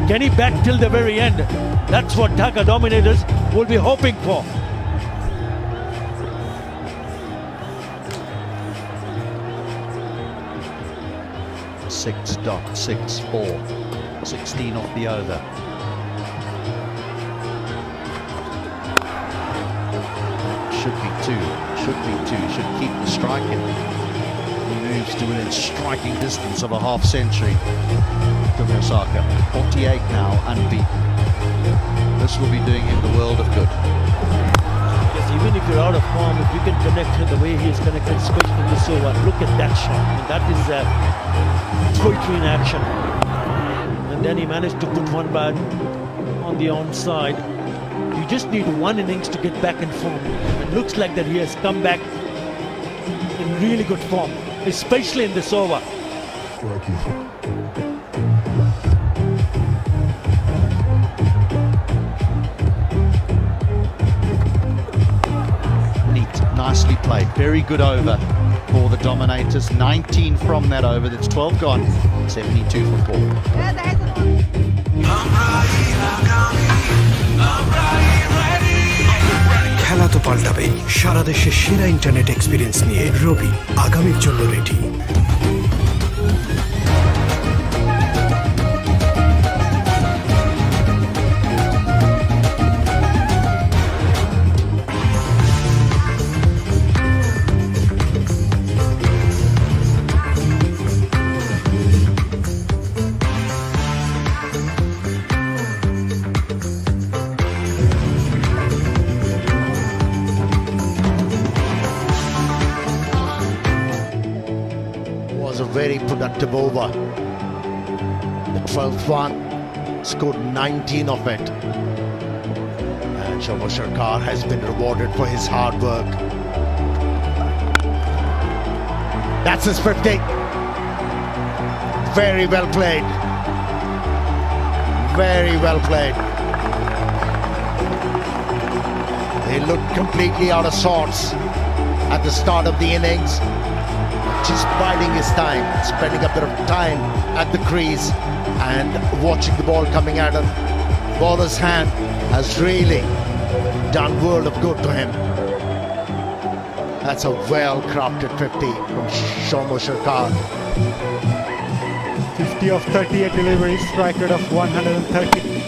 Can he bat till the very end? That's what Dhaka Dominators will be hoping for. .64, 16 off the over. two, should keep the striking. He moves to within striking distance of a half century. Osaka, 48 now, unbeaten. This will be doing him the world of good. Yes, even if you're out of form, if you can connect the way he is connected, especially in this over, look at that shot. I mean, that is poetry in action. And then he managed to put one back on the onside. You just need one innings to get back in form. It looks like that he has come back in really good form, especially in this over. Nicely played. Very good over for the Dominators. 19 from that over. That's 12 gone. 72 for 4. খেলা তো পাল্টাবেই। সারা দেশে সেরা internet experience নিয়ে রবি আগামীর জন্য ready. A very productive over. The 12th one, scored 19 of it. And Shomo Sharkar has been rewarded for his hard work. That's his 50. Very well played. Very well played. They looked completely out of sorts at the start of the innings. Just biding his time, spending a bit of time at the crease and watching the ball coming out of bowler's hand has really done world of good to him. That's a well-crafted 50 from Shomo Sharkar. 50 of 38 deliveries, strike rate of 130.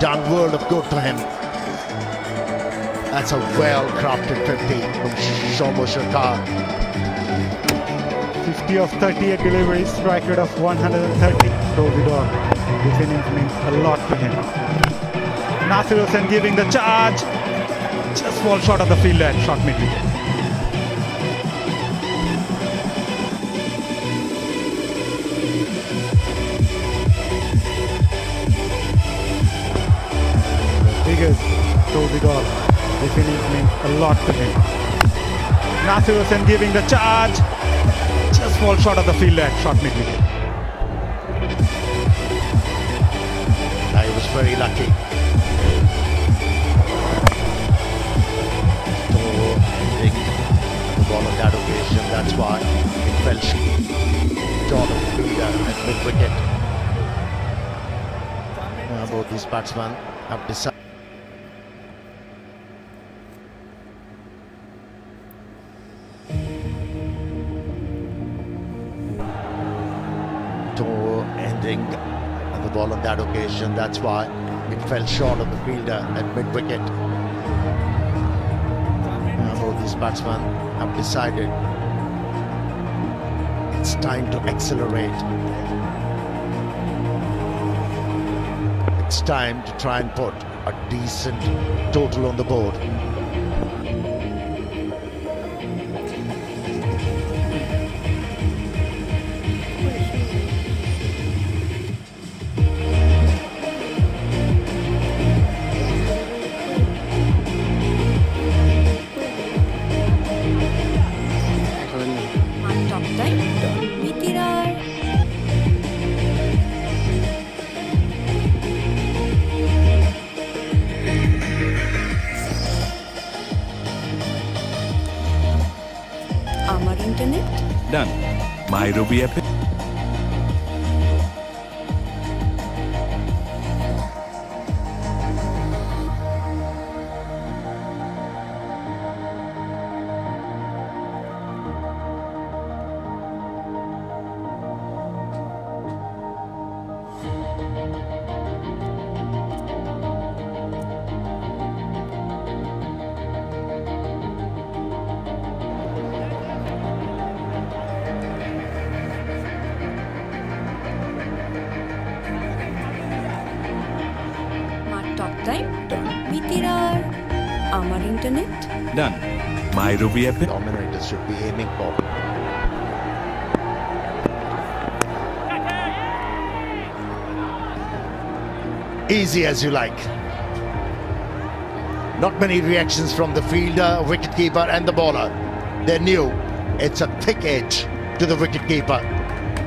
Done world of good to him. That's a well-crafted 50 from Shomo Sharkar. 50 of 38 deliveries, strike rate of 130. Throws it on. This innings means a lot to him. Nasir Hussain giving the charge. Just fall short of the fielder and shot mid-wicket. Throws it all. This innings means a lot to him. Nasir Hussain giving the charge. Just fall short of the fielder and shot mid-wicket. He was very lucky. Ending the ball on that occasion. That's why it fell short of the fielder at mid-wicket. Both these batsmen have decided. Ending the ball on that occasion. That's why it fell short of the fielder at mid-wicket. Both these batsmen have decided It's time to accelerate. It's time to try and put a decent total on the board. আমার talk time মিতিরার আমার internet ডান মাই রবি অ্যাপে আমার talk time মিতিরার আমার internet ডান মাই রবি অ্যাপে Dominators should be aiming for. Easy as you like. Not many reactions from the fielder, wicketkeeper and the bowler. They knew it's a thick edge to the wicketkeeper.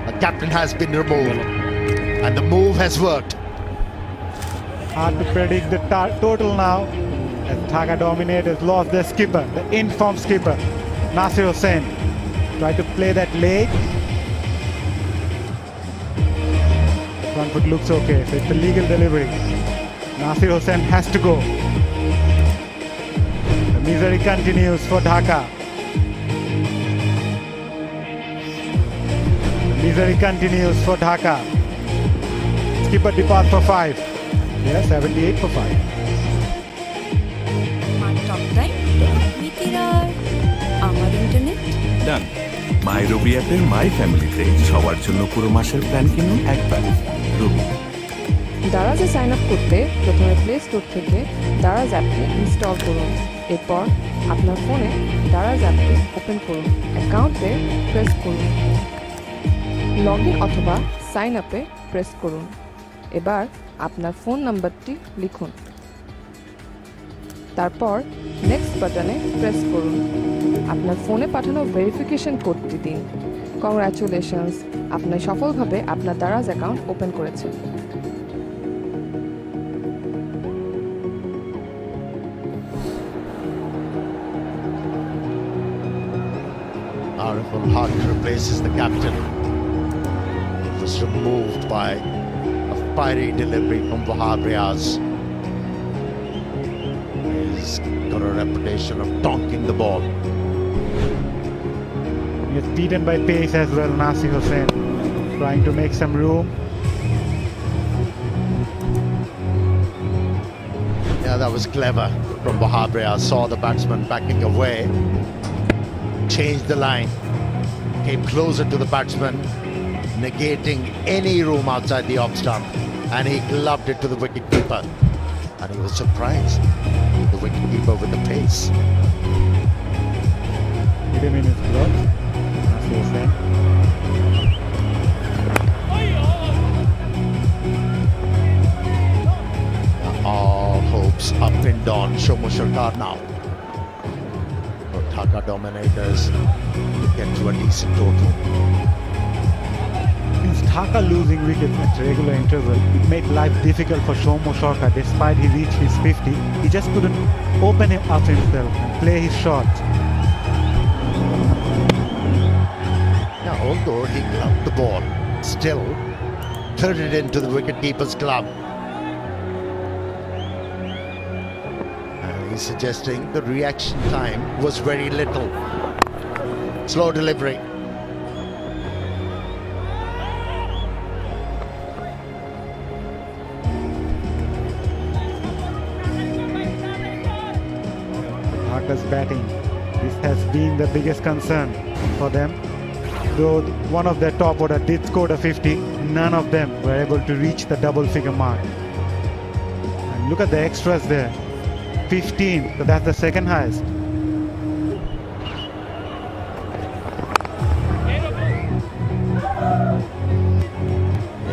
The captain has been removed and the move has worked. Hard to predict the total now, as Dhaka Dominators lost their skipper, the informed skipper, Nasir Hussain. Tried to play that late. Front foot looks okay, so it's a legal delivery. Nasir Hussain has to go. The misery continues for Dhaka. The misery continues for Dhaka. Skipper departs for 5. Yeah, 78 for 5. আমার talk time মিতিরার আমার internet ডান মাই রবি অ্যাপের মাই ফ্যামিলিতে সবার জন্য পুরো মাসের plan কিনুন একবার রবি দারাজে সাইন আপ করতে প্রথমে প্লে স্টোর থেকে দারাজ অ্যাপটি ইনস্টল করুন। এরপর আপনার ফোনে দারাজ অ্যাপটি ওপেন করুন। অ্যাকাউন্টে প্রেস করুন। লগ ইন অথবা সাইন আপে প্রেস করুন। এবার আপনার ফোন নাম্বারটি লিখুন। তারপর নেক্সট বাটনে প্রেস করুন। আপনার ফোনে পাঠানো ভেরিফিকেশন কোডটি দিন। কংগ্রাচুলেশনস, আপনি সফলভাবে আপনার দারাজ অ্যাকাউন্ট ওপেন করেছেন। Ariful Haq replaces the captain. He was removed by a fiery delivery from Wahab Riaz. He's got a reputation of donking the ball. He is beaten by pace as well, Nasir Hussain. Trying to make some room. Yeah, that was clever from Wahab Riaz. Saw the batsman backing away. Changed the line. Came closer to the batsman, negating any room outside the off stump. And he gloved it to the wicketkeeper. And he was surprised. The wicketkeeper with the pace. Hit him in his glove. Nasir Hussain. All hopes are pinned on Shomo Sarkar now. For Dhaka Dominators to get to a decent total. Since Dhaka losing wickets at regular interval, it made life difficult for Shomo Sarkar. Despite he reached his 50, he just couldn't open him up himself and play his shots. Now, although he gloved the ball, still turned it into the wicketkeeper's glove. And he's suggesting the reaction time was very little. Slow delivery. Dhaka's batting. This has been the biggest concern for them. though one of their top order did score a 50, none of them were able to reach the double figure mark. And look at the extras there. 15, so that's the second highest.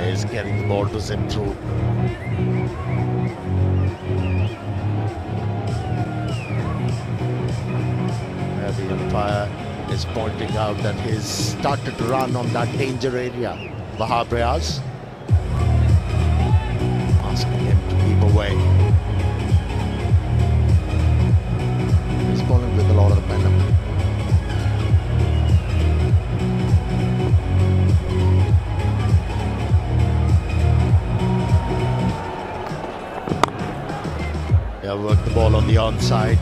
He's getting the ball to zip through. The umpire is pointing out that he's started to run on that danger area. Wahab Riaz asking him to keep away. He's bowling with a lot of momentum. Yeah, work the ball on the onside.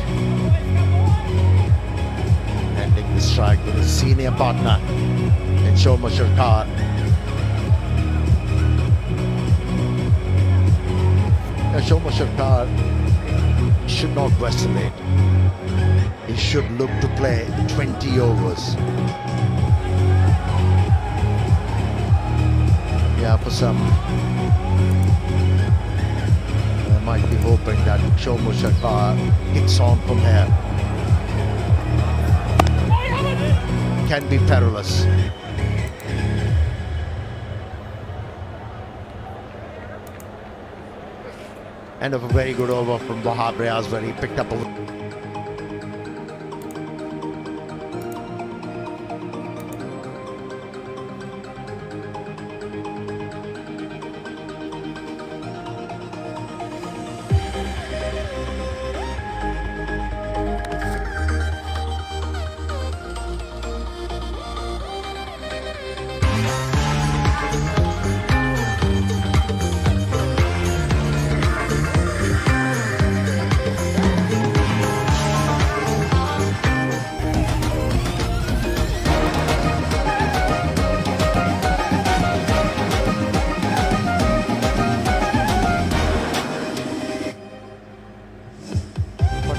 Ending the strike with his senior partner in Shoma Sharkar. Shoma Sharkar should not vacillate. He should look to play 20 overs. Yeah, for some, I might be hoping that Shoma Sharkar kicks on from here. Can be perilous. End of a very good over from Wahab Riaz where he picked up a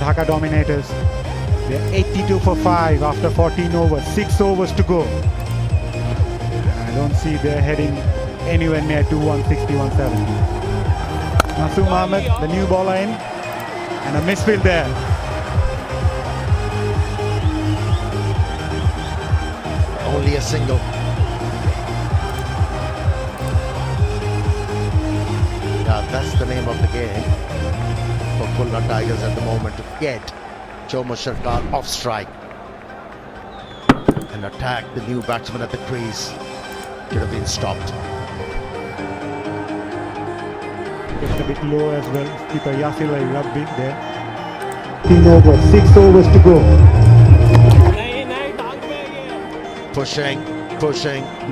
Dhaka Dominators. They're 82 for 5 after 14 overs, 6 overs to go. And I don't see they're heading anywhere near to 160, 170. Nasoom Ahmed, the new bowler in, and a misfield there. only a single. Yeah, that's the name of the game for Khulna Tigers at the moment, to get Shoma Sharkar off strike and attack the new batsman at the crease. Should have been stopped. Just a bit low as well. Keeper Yasir Rabbi there. 3 overs, 6 overs to go. Pushing,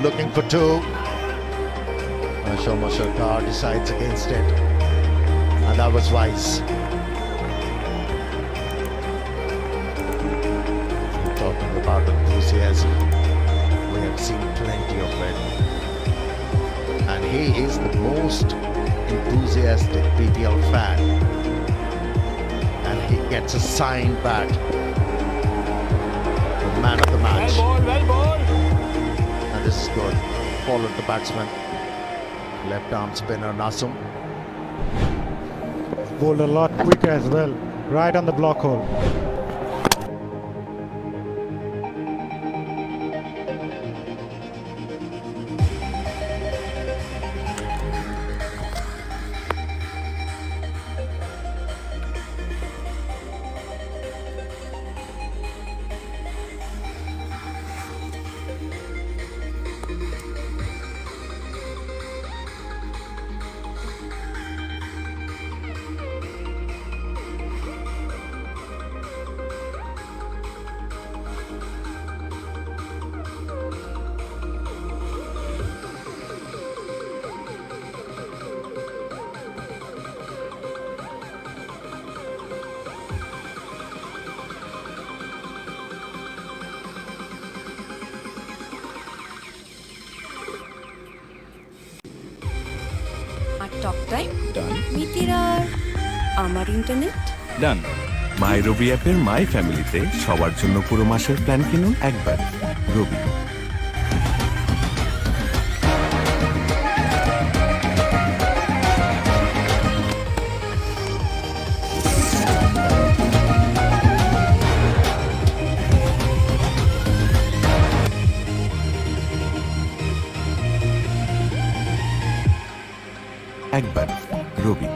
looking for 2. Shoma Sharkar decides against it, and that was wise. Talking about enthusiasm, we have seen plenty of it, and he is the most enthusiastic PTL fan, and he gets a signed bat, the man of the match. Well ball. And this is good. Followed the batsman, left arm spinner Nasoom. Bowled a lot quicker as well, right on the block hole. Talk time মিতির আর আমার internet ডান। মাই রবি অ্যাপের মাই ফ্যামিলিতে সবার জন্য পুরো মাসের plan কিনুন একবার। রবি। একবার রবি।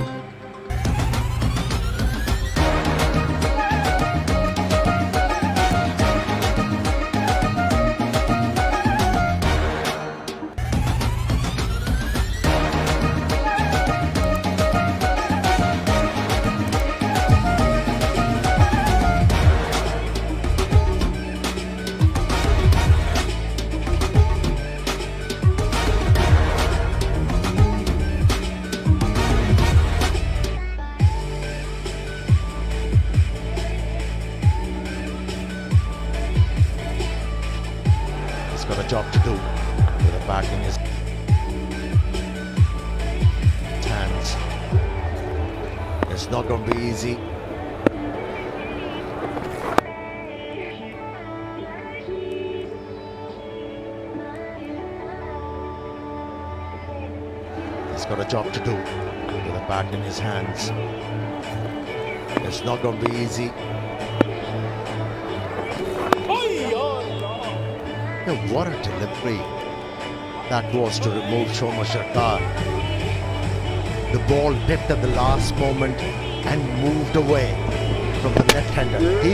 He's got a job to do with a bat in his hands. It's not going to be easy. He's got a job to do with a bat in his hands. It's not going to be easy. Now, what a delivery that was to remove Shoma Sharkar. The ball dipped at the last moment and moved away from the left-hander. He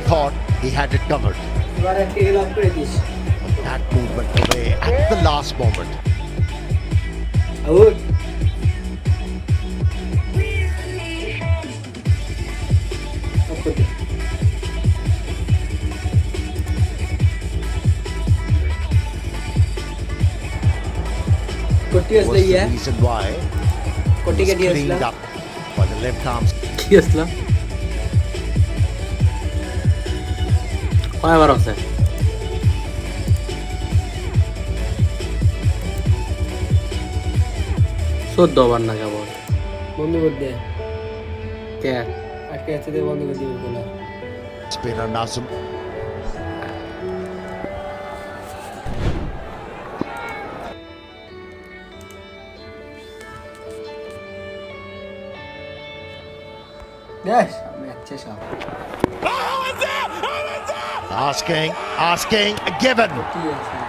thought he had it covered. That movement away at the last moment. Was the reason why it was cleaned up by the left arm. কি আসলাম কয়বার আছে 14 বার না কেবল বন্ধ করে দে কে আজকে আছে দে বন্ধ করে দিবি বলা Spinner Nazem. দেখ আমি আচ্ছা সব Asking, given. ঠিক আছে